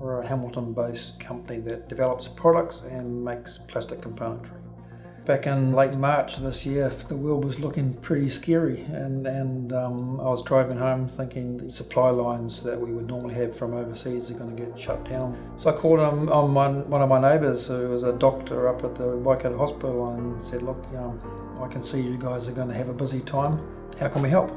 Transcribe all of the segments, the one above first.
We're a Hamilton-based company that develops products and makes plastic componentry. Back in late March this year, the world was looking pretty scary, and I was driving home thinking the supply lines that we would normally have from overseas are going to get shut down. So I called on one of my neighbours who was a doctor up at the Waikato hospital and said, look, I can see you guys are going to have a busy time. How can we help?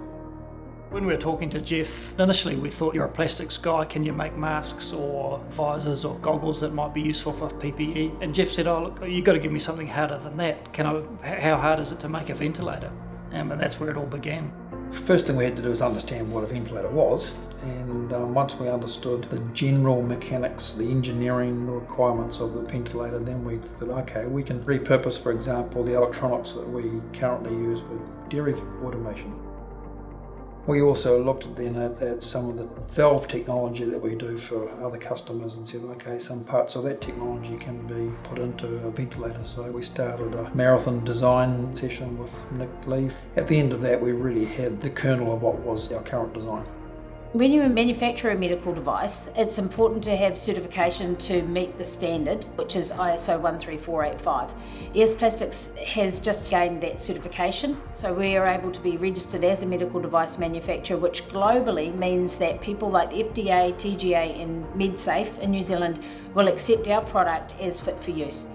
When we were talking to Jeff, initially we thought you're a plastics guy, can you make masks or visors or goggles that might be useful for PPE? And Jeff said, oh look, you've got to give me something harder than that. How hard is it to make a ventilator? And that's where it all began. First thing we had to do was understand what a ventilator was, and once we understood the general mechanics, the engineering requirements of the ventilator, then we thought, okay, we can repurpose, for example, the electronics that we currently use with dairy automation. We also looked then at some of the valve technology that we do for other customers and said, okay, some parts of that technology can be put into a ventilator. So we started a marathon design session with Nick Lee. At the end of that, we really had the kernel of what was our current design. When you manufacture a medical device, it's important to have certification to meet the standard, which is ISO 13485. ES Plastics has just gained that certification, so we are able to be registered as a medical device manufacturer, which globally means that people like the FDA, TGA and MedSafe in New Zealand will accept our product as fit for use.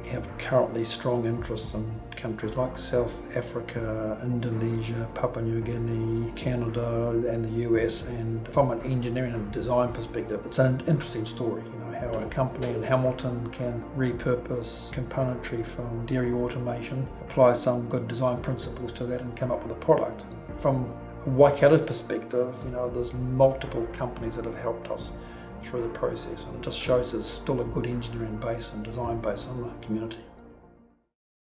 We have currently strong interests in countries like South Africa, Indonesia, Papua New Guinea, Canada and the US, and from an engineering and design perspective, it's an interesting story, how a company in Hamilton can repurpose componentry from dairy automation, apply some good design principles to that and come up with a product. From a Waikato perspective, there's multiple companies that have helped us through the process, and it just shows there's still a good engineering base and design base in the community.